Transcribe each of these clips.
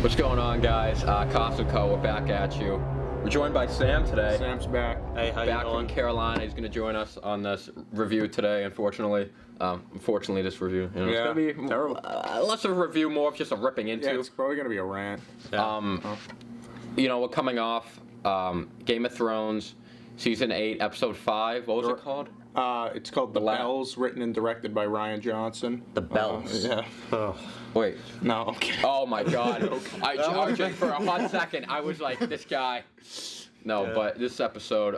What's going on, guys? KAS&CO, we're back at you. We're joined by Sam today. Sam's back. Hey, how Back you doing? from Carolina. He's going to join us on this review today, unfortunately. Unfortunately, this review. You know, Yeah, it's going to be terrible. less of a review, more of just a ripping into. Yeah, it's probably gonna be a rant. You know, we're coming off Game of Thrones, Season 8, Episode 5. What was it called? It's called The Bells, written and directed by Ryan Johnson. The Bells. Yeah. Oh. Wait. No, okay. Oh, my God. I just, for a hot second, I was like, this guy. No, Yeah. but this episode,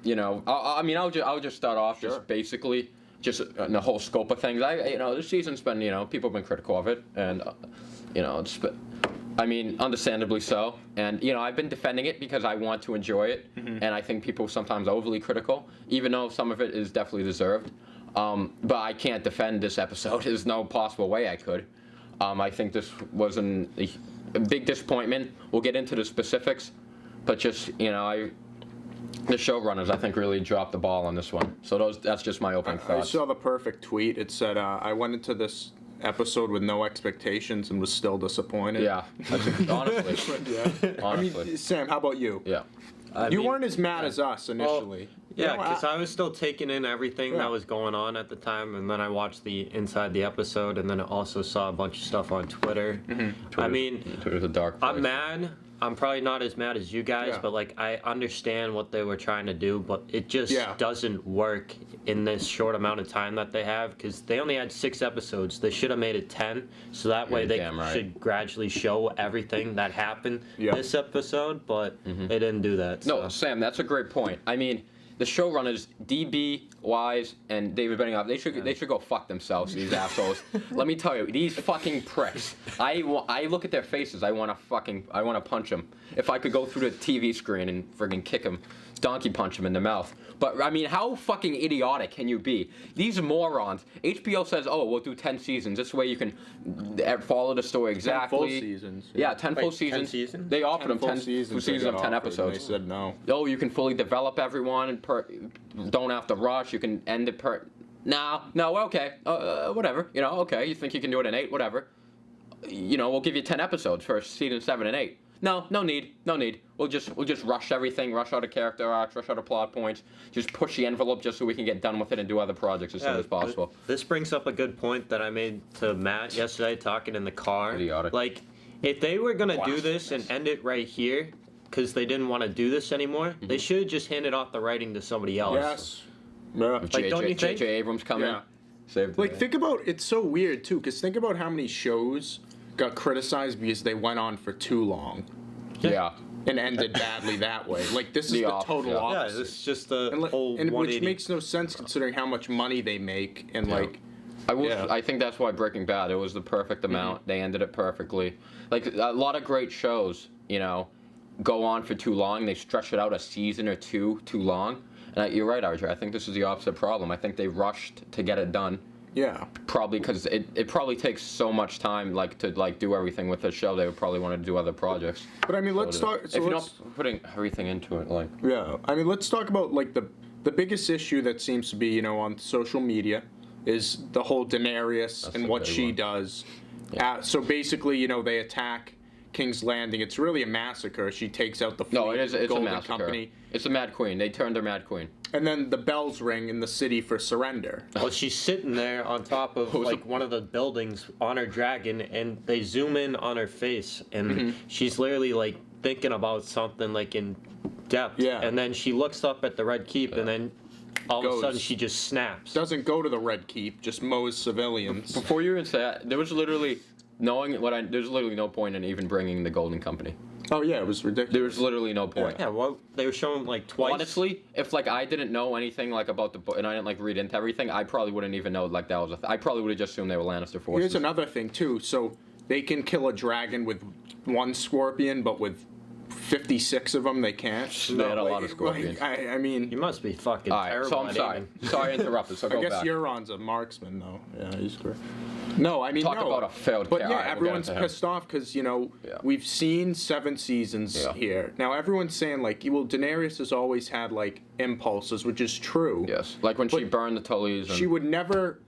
you know, I mean, I'll just start off Sure. just basically, just in the whole scope of things. This season's been, people have been critical of it, and, I mean, understandably so. And, I've been defending it because I want to enjoy it, and I think people are sometimes overly critical, even though some of it is definitely deserved. But I can't defend this episode. There's no possible way I could. I think this was a big disappointment. We'll get into the specifics, but just, the showrunners, I think, really dropped the ball on this one. So that's just my opening I thoughts. saw the perfect tweet. It said, I went into this episode with no expectations and was still disappointed. Yeah, honestly. Yeah. Honestly. I mean, Sam, how about you? Yeah. You weren't as mad as us initially. Yeah, You know, because I was still taking in everything that was going on at the time, and then I watched the inside the episode, and then I also saw a bunch of stuff on Twitter. I mean, Twitter's a dark place. I'm mad. I'm probably not as mad as you guys, Yeah. but like I understand what they were trying to do, but it just doesn't work in this short amount of time that they have, because they only had 6 episodes. They should have made it 10, so that way they damn right. should gradually show everything that happened this episode, but they didn't do that. No, So. Sam, that's a great point. I mean, the showrunners, DB, Wise, and David Benioff, they should go fuck themselves, these assholes. Let me tell you, these fucking pricks. I look at their faces, I want to punch them. If I could go through the TV screen and friggin' kick them, donkey punch them in the mouth. But, I mean, how fucking idiotic can you be? These morons. HBO says, oh, we'll do 10 seasons. This way you can follow the story exactly. 10 full seasons. Yeah, 10 full Wait, 10 seasons. seasons? They offered them 10 full seasons seasons they of got 10 offered, episodes. And they said no. Oh, you can fully develop everyone and don't have to rush. You can end it No, okay, whatever. Okay, you think you can do it in 8, whatever. We'll give you 10 episodes for season 7 and 8. No need. We'll just rush everything, rush out of character arcs, rush out of plot points, just push the envelope just so we can get done with it and do other projects as soon as possible. This brings up a good point that I made to Matt yesterday talking in the car. Idiotic. Like, if they were going to do this and end it right here, because they didn't want to do this anymore, they should have just handed off the writing to somebody else. Yes. Yeah. Like, don't you think? J.J. Abrams coming. Yeah. Saved the Like, day. think about, it's so weird, too, because think about how many shows got criticized because they went on for too long Yeah. and ended badly that way. Like, this is the total Yeah, opposite. it's just the and, whole and which 180. makes no sense considering how much money they make and, like... I think that's why Breaking Bad, it was the perfect amount. They ended it perfectly. Like, a lot of great shows, go on for too long. They stretch it out a season or two too long. And you're right, RJ. I think this is the opposite problem. I think they rushed to get it done. Yeah. Probably because it probably takes so much time, to do everything with the show. They would probably want to do other projects. But, I mean, let's talk... If you're not putting everything into it, like... Yeah. I mean, let's talk about, like, the biggest issue that seems to be, on social media is the whole Daenerys and the what big she one. does. So basically, they attack King's Landing. It's really a massacre. She takes out the fleet, No, it's a Golden massacre. Company. It's a Mad Queen. They turned her Mad Queen. And then the bells ring in the city for surrender. Well, she's sitting there on top of like one of the buildings on her dragon, and they zoom in on her face, and she's literally like thinking about something like in depth. Yeah. And then she looks up at the Red Keep, and then all of a sudden Goes. she just snaps. Doesn't go to the Red Keep, just mows civilians. Before you even say that, there was literally there's literally no point in even bringing the Golden Company. Oh, yeah, it was ridiculous. There was literally no point. Yeah, well, they were showing like twice. Honestly, if I didn't know anything about the book and I didn't read into everything, I probably wouldn't even know that was I probably would have just assumed they were Lannister forces. Here's another thing, too. So they can kill a dragon with one scorpion, but with 56 of them, they can't. They had a lot of scorpions. I mean... You must be fucking All right, terrible. so I'm at sorry. aiming. Sorry to interrupt us. So go I guess back. Euron's a marksman, though. Yeah, he's great. No, I mean, Talk no. about a failed But car. yeah, All right, we'll get everyone's into him. pissed off because, we've seen 7 seasons here. Now, everyone's saying, well, Daenerys has always had, impulses, which is true. Yes, like when she burned the Tullys. She would never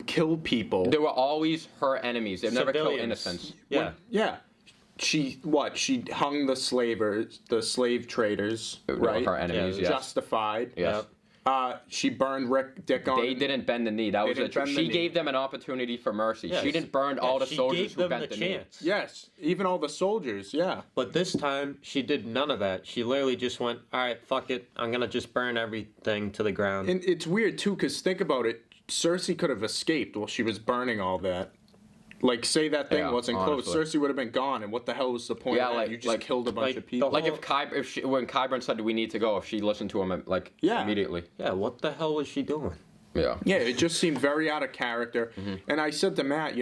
kill people. They were always her enemies. They've never killed Civilians. innocents. Yeah. Yeah. she hung the slave traders, right? Her enemies, Yeah, yes. Justified. Yes. She burned Dick on. They didn't bend the knee. That was didn't bend the she knee. gave them an opportunity for mercy. Yes. She didn't burn all the she soldiers gave who them bent the the knee. chance. Yes, even all the soldiers. Yeah. But this time, she did none of that. She literally just went, all right, fuck it. I'm going to just burn everything to the ground. And it's weird too, because think about it. Cersei could have escaped while she was burning all that. Like, say that thing Yeah, wasn't honestly. closed, Cersei would have been gone, and what the hell was the point Yeah, of that? like- You just like- killed a bunch like of people. the Like when Qyburn said we need to go, if she listened to him like Yeah. immediately. Yeah, what the hell was she doing? Yeah. Yeah, it just seemed very out of character. Mm-hmm. And I said to Matt,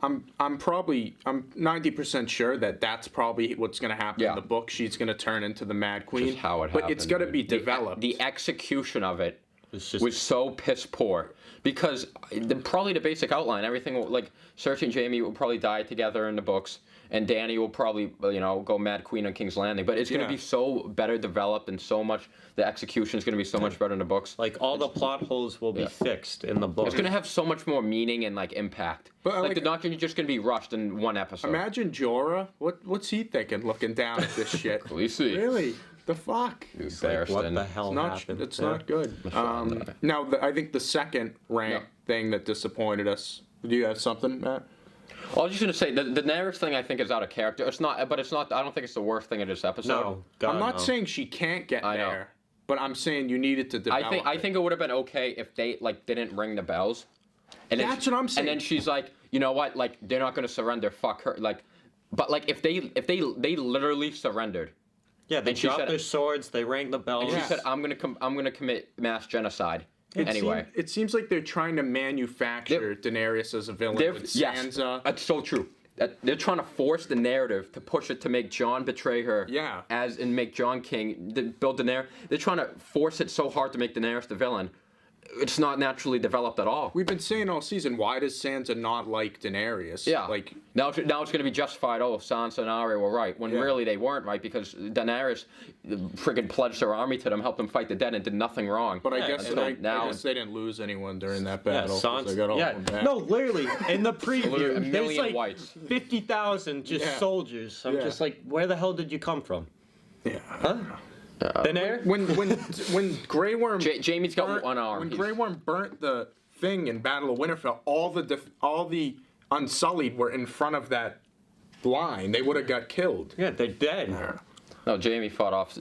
I'm 90% sure that that's probably what's going to happen Yeah. in the book. She's going to turn into the Mad Queen. Just how it but it's happened, got to dude. be developed. The execution of it It's just was so piss poor because probably the basic outline, everything like Cersei and Jaime will probably die together in the books, and Dany will probably go Mad Queen on King's Landing. But it's going to Yeah. be so better developed and so much. The execution is going to be so much better in the books. like all the plot holes will be fixed in the book. It's going to have so much more meaning and like impact. But, like like- they're not just going to be rushed in one episode. Imagine Jorah. What's he thinking looking down at this shit? Khaleesi. Really? The fuck? Like, Barristan. what the hell happened? It's Yeah. not good. Michonne. Now, I think the second rank thing that disappointed us. Do you have something, Matt? Well, I was just gonna say the Daenerys thing. I think is out of character. It's not, but it's not. I don't think it's the worst thing in this episode. No, God, I'm not no. saying she can't get I know. there, but I'm saying you needed to develop. I think it would have been okay if they didn't ring the bells. And then That's what I'm saying. And then she's like, you know what? Like they're not gonna surrender. Fuck her. Like, but like if they literally surrendered. Yeah, they And she dropped said- their swords, they rang the bells. She Yeah. said, I'm gonna commit mass genocide. Anyway. It seems like they're trying to manufacture Daenerys as a villain with Sansa. That's so true. They're trying to force the narrative to push it to make Jon betray her. Yeah. And make Jon king. Build Daenerys. They're trying to force it so hard to make Daenerys the villain. It's not naturally developed at all. We've been saying all season, why does Sansa not like Daenerys? Yeah. Like, now it's going to be justified. Oh, Sansa and Arya were right, when Yeah. really they weren't right because Daenerys friggin' pledged her army to them, helped them fight the dead, and did nothing wrong. but I Yeah, guess until I now- guess they didn't lose anyone during that Yeah, battle. 'cause they got all of them back. no, literally, in the A preview, there's million like whites. 50,000 just Yeah. soldiers. I'm Yeah. just like, where the hell did you come from? Yeah. Huh? Daenerys? When Grey Worm Jaime's got burnt- one arm. When He's- Grey Worm burnt the thing in Battle of Winterfell, all the Unsullied were in front of that line. They would have got killed. Yeah, they're dead. No, Jaime fought off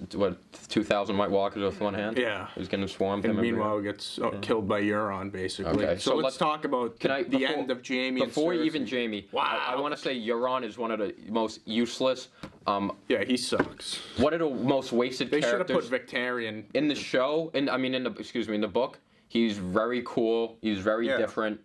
2,000 White Walkers with one hand. Yeah. He was getting swarmed. And him every- meanwhile, gets killed by Euron, basically. Okay, So, so let's let's- talk about Can I the before- end of Jaime. Before and Cersei. even Jaime, Wow. I want to say Euron is one of the most useless, Yeah, he sucks. one of the most wasted They should have characters put Victarion. in the show. In the book, he's very cool. He's very Yeah. different,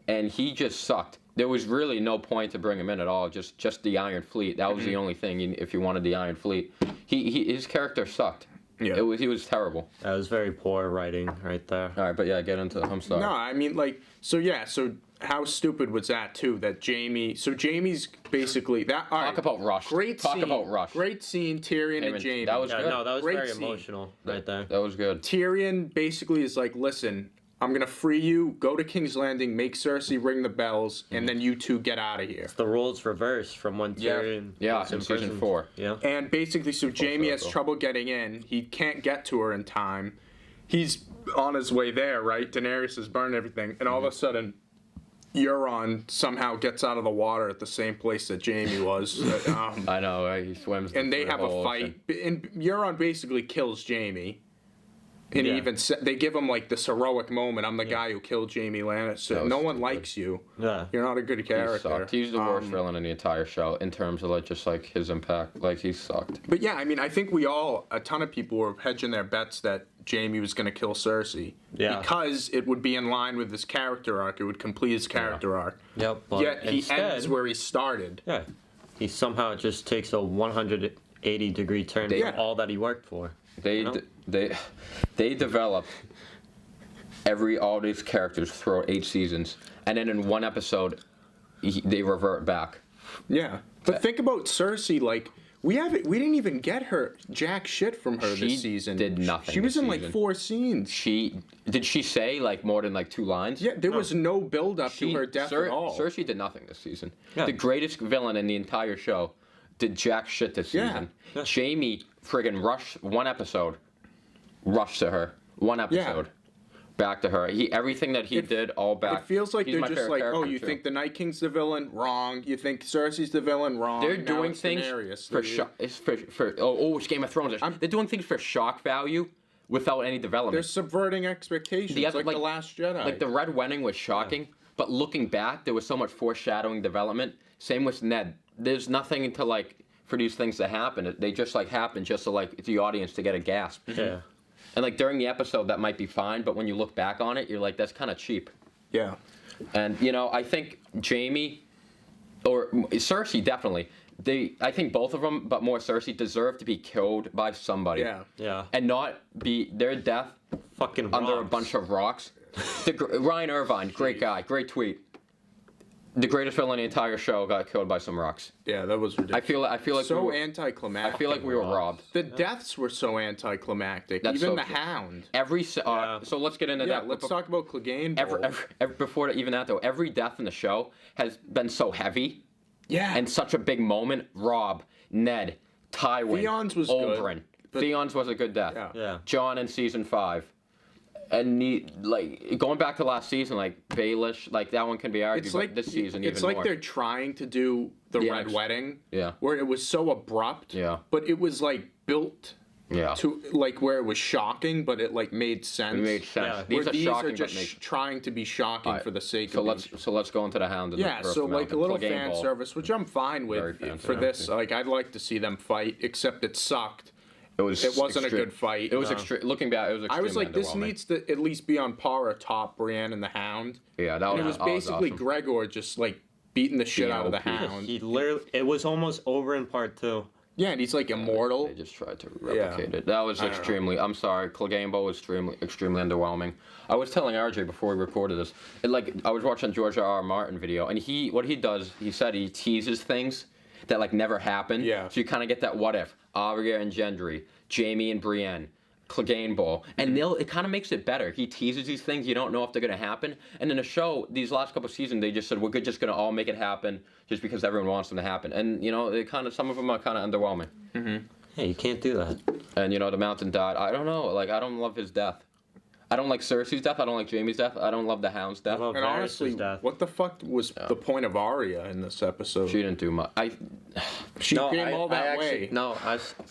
and he just sucked. There was really no point to bring him in at all. Just the Iron Fleet. That was the only thing. If you wanted the Iron Fleet, his character sucked. Yeah. He was terrible. That was very poor writing right there. All right, but yeah, get into. I'm sorry. No, I mean, so how stupid was that too? That Jaime. So Jaime's basically that. All Talk right, about Rush. Great Talk scene. about Rush. Great scene. Tyrion and Jaime. That was Yeah, good. no, that was Great very scene. emotional right there. That was good. Tyrion basically is like, listen, I'm gonna free you. Go to King's Landing. Make Cersei ring the bells, and then you two get out of here. The roles reversed from when Yeah. Tyrion Yeah, was in season imprisoned. 4. Yeah. And basically, so Jaime has circle. trouble getting in. He can't get to her in time. He's on his way there, right? Daenerys has burned everything, and all of a sudden, Euron somehow gets out of the water at the same place that Jaime was. I know. He swims. And they through the have a whole fight. ocean. And Euron basically kills Jaime. And he Yeah. even they give him like this heroic moment. I'm the guy who killed Jaime That Lannister. was No one stupid. likes you. Yeah. You're not a good He character. sucked. He's the worst villain in the entire show in terms of his impact. Like he sucked. But yeah, I mean, I think a ton of people were hedging their bets that Jaime was going to kill Cersei. Yeah. Because it would be in line with his character arc. It would complete his character arc. Yep. But Yet he instead, ends where he started. yeah, he somehow just takes a 180-degree turn from Yeah. all that he worked for. They developed all these characters throughout 8 seasons, and then in one episode, they revert back. Yeah. But think about Cersei, like, we didn't even get her jack shit from her She this season. did nothing She was this in like season. 4 scenes. Did she say more than 2 lines? Yeah, there was no build up to her death at all. Cersei did nothing this season. Yeah. The greatest villain in the entire show did jack shit this season. Jamie friggin' rushed to her. One episode. Back to her. Everything that he did, all back. It feels like He's they're my just favorite like, character, oh, you too. think the Night King's the villain? Wrong. You think Cersei's the villain? Wrong. They're Now doing it's things Daenerys. for shock. It's Game of Thrones. They're doing things for shock value without any They're development. subverting expectations, like The Last Jedi. Like the Red Wedding was shocking, but looking back, there was so much foreshadowing development. Same with Ned. There's nothing to like for these things to happen. They just like happen just so like the audience to get a gasp. Yeah. And like during the episode, that might be fine, but when you look back on it, you're like, that's kind of cheap. Yeah. And I think Jamie or Cersei definitely. I think both of them, but more Cersei, deserve to be killed by somebody. Yeah. Yeah. And not be their death Fucking under a rocks. bunch of rocks. Ryan Irvine, great guy, great tweet. The greatest villain in the entire show got killed by some rocks. Yeah, that was ridiculous. I feel like so we were, anticlimactic. I feel like we were robbed. The deaths were so anticlimactic. That's Even so the true. Hound. So let's get into Yeah, that. let's talk about Clegane Bowl. Before even that though, every death in the show has been so heavy Yeah. and such a big moment. Rob, Ned, Tywin, Theon's was Oberyn. good, but- Theon's was a good death. Yeah. Yeah. John in season 5. And like going back to last season, like Baelish, like that one can be argued. It's but like this season, it's even like more. they're trying to do the Yeah, Red Wedding. Yeah. Where it was so abrupt. Yeah. But it was like built Yeah. to like where it was shocking, but it like made sense. It made sense. Yeah. These Where are these shocking, are just but make. trying to be shocking Alright, for the sake So of let's go into the Hound. And yeah, the Earth so like Mountain. a little Clegane fan Bowl. service, which I'm fine Very with fan for service. this. Like I'd like to see them fight, except it sucked. It wasn't a good fight. It was No. extreme. Looking back, it was extremely I was like, this underwhelming. needs to at least be on par atop Brienne and the Hound. Yeah, that And was. it was basically awesome. Gregor just like beating the shit Being out of the OP. Hound. He literally, it was almost over in part 2. Yeah, and he's like immortal. They just tried to replicate it. That was I don't know. extremely. I'm sorry, Clegane Bowl was extremely underwhelming. I was telling RJ before we recorded this. I was watching George R.R. Martin video, and what he does, he said he teases things that like never happened. Yeah. So you kind of get that what if Arya and Gendry, Jaime and Brienne, Clegane Bowl, and it kind of makes it better. He teases these things you don't know if they're gonna happen, and in the show, these last couple seasons, they just said we're just gonna all make it happen just because everyone wants them to happen, and some of them are kind of underwhelming. Hey, you can't do that. And the Mountain died. I don't know. Like I don't love his death. I don't like Cersei's death. I don't like Jaime's death. I don't love the Hound's death. I love And Varys' honestly, death. what the fuck was the point of Arya in this episode? She didn't do much. She came all that actually, way. No,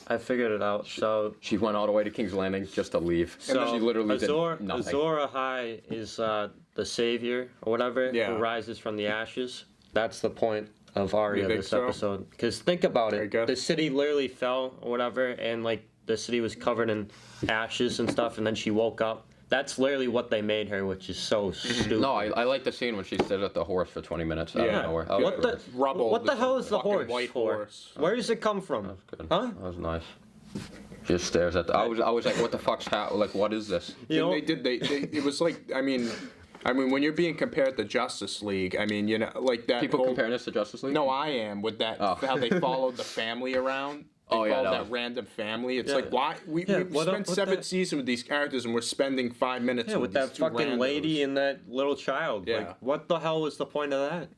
I figured it out. So She went all the way to King's Landing just to leave. So She literally Azor did nothing. Ahai is the savior or whatever Yeah. who rises from the ashes. That's the point of Arya You think this so? episode. Because think about I it, guess. the city literally fell or whatever, and like the city was covered in ashes and stuff, and then she woke up. That's literally what they made her, which is so stupid. No, I like the scene when she stood at the horse for 20 minutes out Yeah. of nowhere. That was What the good. Rubble, What the this hell is the fucking horse white for? horse. Where does it come from? Good. Huh? That was nice. Just stares at the. I was like, what the fuck's like? What is this? You know, They it was like I mean when you're being compared to Justice League, I mean like that People whole, comparing this to Justice League? No, I am with that Oh. how they followed the family around. They Oh, yeah, followed that that was- random family. It's Yeah. like why we what spent with 7 that- seasons with these characters and we're spending 5 minutes yeah, with these that two fucking randos. lady and that little child. Yeah. Like, what the hell was the point of that?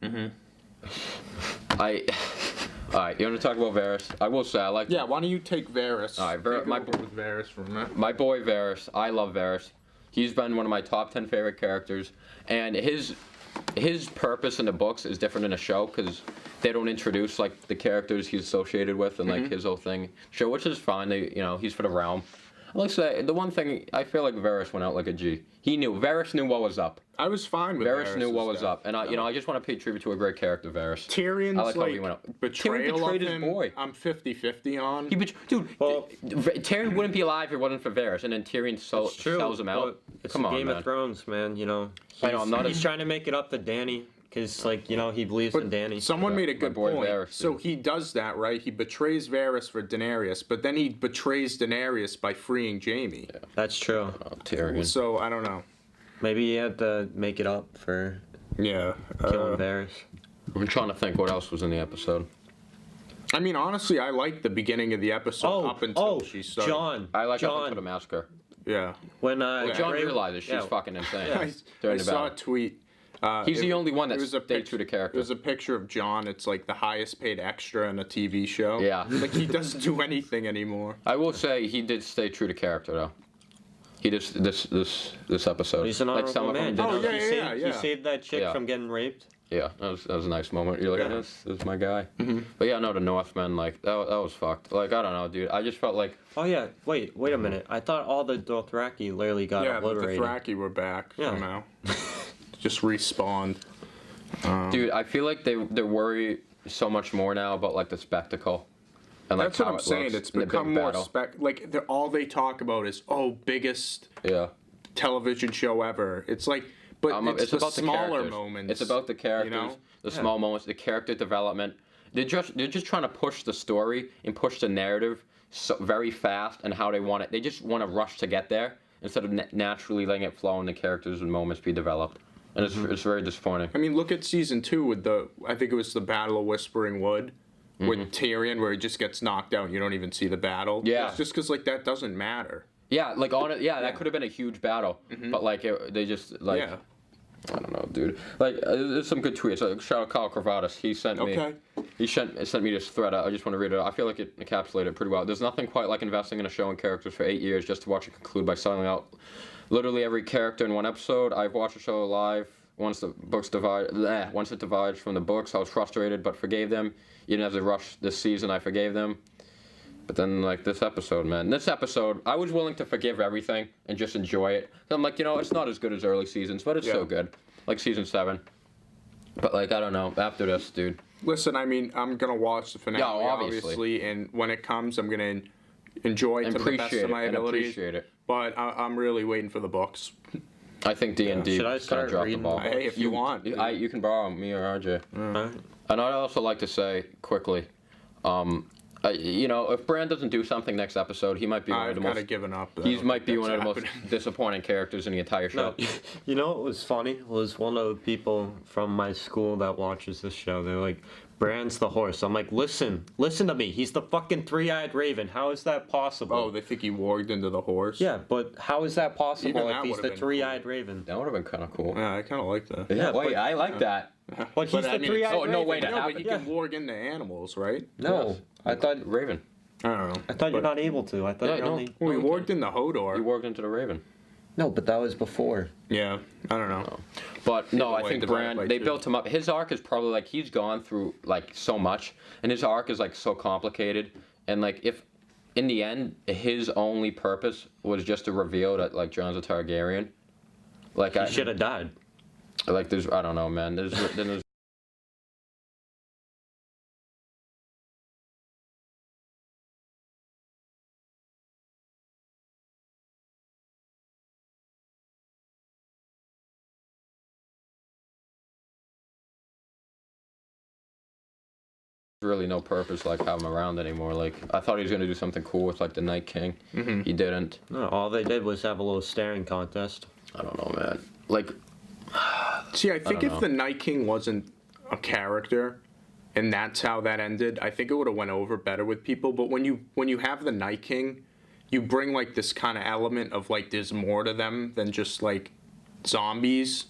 All right, you want to talk about Varys? I will say I like. Yeah, why don't you take Varys? All right, Take my- over with Varys for a minute. My boy Varys, I love Varys. He's been one of my top 10 favorite characters, and his purpose in the books is different in the show because they don't introduce like the characters he's associated with and like his whole thing. Show, which is fine. He's for the realm. I like to say the one thing I feel like Varys went out like a G. Varys knew what was up. I was fine with Varys knew what was death. up, and I just want to pay tribute to a great character, Varys. Tyrion's I like how he like went out. betrayal Tyrion betrayed of his him. boy. I'm 50-50 on. Dude, Well- Tyrion wouldn't be alive if it wasn't for Varys, and then Tyrion It's true. sells him out. but It's Come on, Game man. of Thrones, man. I know, I'm not He's a- trying to make it up to Dany because, he believes in Dany. Someone made a good boy point. Varys, So dude. he does that, right? He betrays Varys for Daenerys, but then he betrays Daenerys by freeing Jaime. That's true. Oh, Tyrion. So I don't know. Maybe he had to make it up for Yeah. killing Varys. I'm trying to think what else was in the episode. I mean, honestly, I liked the beginning of the episode up until she started. John. I like up John. until the massacre. Yeah. When John Ray- realizes she's yeah. fucking insane I during the saw a battle. tweet. He's the only one that it was a stayed true to character. There's a picture of John. It's like the highest paid extra in a TV show. Yeah. Like he doesn't do anything anymore. I will say he did stay true to character though. He just this episode. He's an honorable man. Oh, Did you yeah, He saved that chick Yeah. from getting raped. Yeah, that was a nice moment. You're like, Yeah. this is my guy. But yeah, no, the Northmen, like that was fucked. Like I don't know, dude. I just felt like Oh yeah, wait a minute. I thought all the Dothraki literally got Yeah, the obliterated. Dothraki were back Yeah. somehow. Just respawned. dude, I feel like they worry so much more now about like the spectacle. And, like, That's what how I'm it saying. looks It's in the big become more battle. all they talk about is biggest Yeah. television show ever. It's like, but it's the about the smaller characters. moments. It's about the characters, You know? the small moments, the character development. They're just trying to push the story and push the narrative so very fast and how they want it. They just want to rush to get there instead of naturally letting it flow and the characters and moments be developed. And it's very disappointing. I mean, look at season 2 with I think it was the Battle of Whispering Wood with Tyrion, where he just gets knocked out and you don't even see the battle. Yeah. It's just because, like, that doesn't matter. Yeah, like on it. Yeah, that could have been a huge battle, but like they just like Yeah. I don't know, dude. Like there's some good tweets. Like, shout out Kyle Kravatis. He sent Okay. me this thread. I just want to read it. I feel like it encapsulated it pretty well. There's nothing quite like investing in a show and characters for 8 years just to watch it conclude by selling out literally every character in one episode. I've watched the show live. Once it divides from the books, I was frustrated, but forgave them. Even as they rushed this season, I forgave them. But then, like, this episode, I was willing to forgive everything and just enjoy it. So I'm like, it's not as good as early seasons, but it's still good. Like season 7. But, like, I don't know. After this, dude. Listen, I mean, I'm going to watch the finale, Yeah, obviously. and when it comes, I'm going to enjoy it to the best of my abilities. Appreciate it. But I'm really waiting for the books. I think D&D Should I kind start of dropped the reading ball. the Hey, if you want. You can borrow me or RJ. And I'd also like to say, quickly, if Bran doesn't do something next episode, he might be one of I've the kind most... of given up. He might be one of the most disappointing characters in the entire show. No, you know what was funny? Was one of the people from my school that watches this show. They're like, Bran's the horse. I'm like, listen to me. He's the fucking three-eyed raven. How is that possible? Oh, they think he warged into the horse? Yeah, but how is that possible Even if that he's would've the been three-eyed raven? That would have been kind of cool. Yeah, I kind of like that. Yeah, but- wait, I like that. But he's I the mean, three-eyed oh, raven. no, wait, No, happened. but you can warg into animals, right? No, Yes. I thought Raven. I don't know. I thought you're not able to. I thought Yeah, you're no. only. Well, he Okay. warged into Hodor. You worked into the Raven. No, but that was before. Yeah, I don't know. But no, I Either way, think divided by Bran, they 2. built him up. His arc is probably like he's gone through like so much, and his arc is like so complicated. And like if in the end his only purpose was just to reveal that like Jon's a Targaryen, like He should have died. like there's I don't know, man. There's really no purpose like have him around anymore. Like I thought he was gonna do something cool with like the Night King. He didn't. No, all they did was have a little staring contest. I don't know, man. Like See, I think don't if know. the Night King wasn't a character, and that's how that ended, I think it would have went over better with people. But when you have the Night King, you bring like this kind of element of like there's more to them than just like zombies,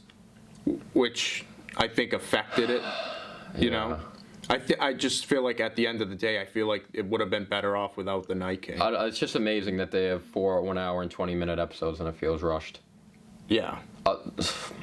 which I think affected it. You know, I just feel like at the end of the day, I feel like it would have been better off without the Night King. it's just amazing that they have 4 1 hour and 20-minute episodes and it feels rushed. Yeah.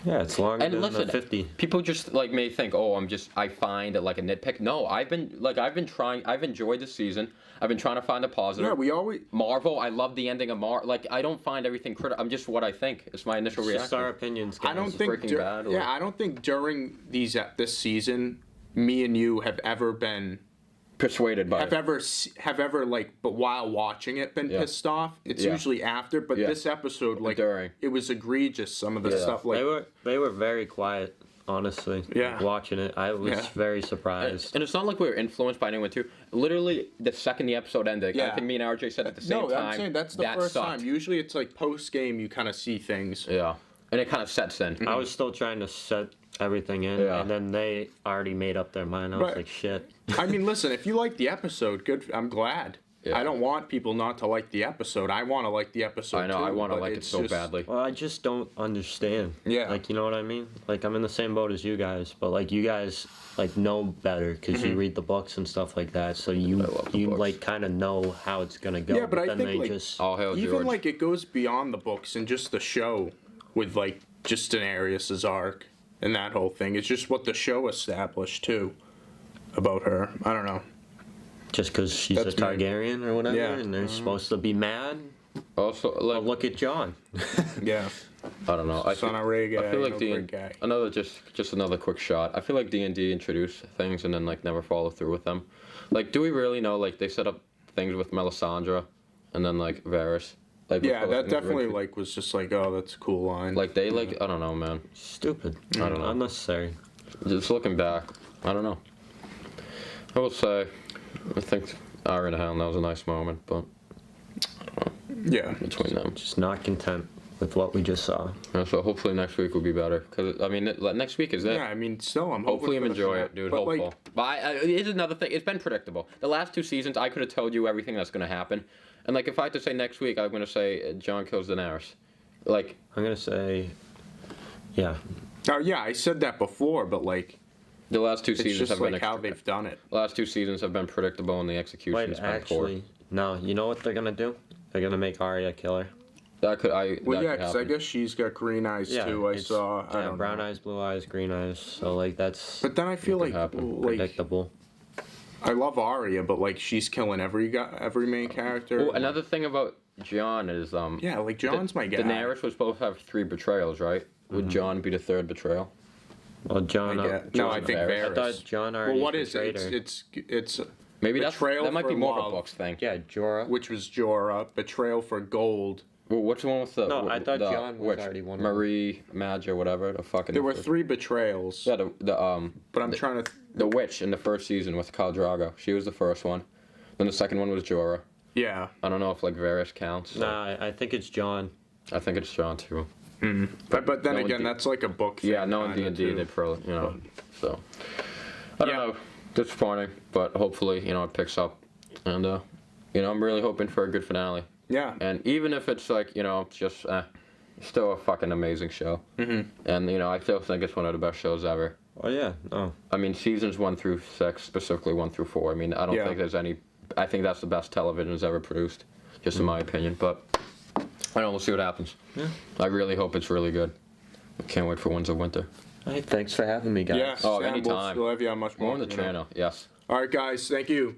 Yeah, it's longer And than listen, the 50. people just like may think, oh, I find it like a nitpick. No, I've been trying. I've enjoyed this season. I've been trying to find a positive. Yeah, we always. Marvel, I love the ending of Like I don't find everything critical. I'm just what I think. It's my initial It's reaction. just our opinions, guys. I don't think. Breaking Bad or- Yeah, I don't think during this season, me and you have ever been. Persuaded by. Have ever like, but while watching it, been Yeah. pissed off. It's Yeah. usually after, but Yeah. this episode, like, During. it was egregious. Some of the Yeah. stuff, like, They were very quiet, honestly. Yeah. Watching it, I was Yeah. very surprised. And it's not like we were influenced by anyone too. Literally, the second the episode ended, I Yeah. think me and RJ said at the same no, time. I'm saying that's the that first sucked. time. Usually, it's like post game, you kind of see things. Yeah, and it kind of sets in. I was still trying to set everything in, Yeah. and then they already made up their mind. I was Right. like, shit. I mean, listen, if you like the episode, good. I'm glad. Yeah. I don't want people not to like the episode. I want to like the episode. I know. Too, I want to but like it it's so just- badly. Well, I just don't understand. Yeah. Like, you know what I mean? Like, I'm in the same boat as you guys, but like, you guys like know better because you read the books and stuff like that. So you love the books. like kind of know how it's gonna go. Yeah, but I then think, they like, just All hail Even George. like it goes beyond the books and just the show with like just Daenerys's arc and that whole thing. It's just what the show established too about her. I don't know. just because she's That's a me. Targaryen or whatever, Yeah. and they're supposed to be mad. Also, But like, look at John. Yeah. I don't know. Son of Ray guy, I feel like great guy. another just another quick shot. I feel like D&D introduce things and then like never follow through with them. Like, do we really know? Like, they set up things with Melisandre, and then like Varys. Like, Yeah, before, that definitely like was just like, oh, that's a cool line. Like they like I don't know, man. Stupid. I don't know. Unnecessary. Just looking back, I don't know. I will say, I think Iron Hound, that was a nice moment, but yeah. between them. Just not content with what we just saw. Yeah, so hopefully next week will be better. Because, I mean, next week is it. Yeah, I mean, still, I'm Hopefully hoping I'm for the enjoy finale. it, dude. But, Hopeful. like, But it's another thing. It's been predictable. The last 2 seasons, I could have told you everything that's going to happen. And, like, if I had to say next week, I'm going to say Jon kills Daenerys. Like, I'm gonna say, yeah. oh yeah, I said that before, but like, the last 2 it's seasons just have been like how they've done it. the last 2 seasons have been predictable and the execution's Wait, been actually, no. You know what they're gonna do? They're gonna make Arya kill her. poor. That could Well, that yeah, could because I happen. guess she's got green eyes Yeah, too. I it's- saw. I Yeah, don't brown know. eyes, blue eyes, green eyes. So like that's But then I feel could like, happen. predictable. I love Arya, but like she's killing every main character. Oh, another thing about Jon is Yeah, like John's my guy. Daenerys was supposed to have 3 betrayals, right? Would Jon be the 3rd betrayal? Well, I John. get- no, I think Varys. I Varys. thought John already Well, what is betrayed it? her. It's Maybe Betrayal that might for be more of love. a books thing. Yeah, Jorah. which was Jorah, betrayal for gold. Well, what's the one with the? No, I thought the Jon was witch? already one of them. Marie, Madge, or whatever. The fucking. There were 3 betrayals, Yeah, the but I'm trying to. the witch in the first season with Khal Drogo. She was the first one. Then the second one was Jorah. Yeah, I don't know if like Varys counts. Nah, I think it's John. I think it's Jon too. but then no again, D- that's like a book. Thing Yeah, no one kinda, D&D too. they pro, you know. So I don't Yeah. know. Disappointing, but hopefully it picks up, and I'm really hoping for a good finale. Yeah, And even if it's like, just still a fucking amazing show. Mm-hmm. And I still think it's one of the best shows ever. Oh yeah, no. I mean, seasons 1 through 6, specifically 1 through 4. I mean, I don't Yeah. think there's any. I think that's the best television's ever produced, just in my opinion. But I don't know. We'll see what happens. Yeah. I really hope it's really good. I can't wait for Winds of Winter. Hey, thanks for having me, guys. yeah. Oh, Sam, anytime. We'll have you on much More more. on the channel. Yes. All right, guys. Thank you.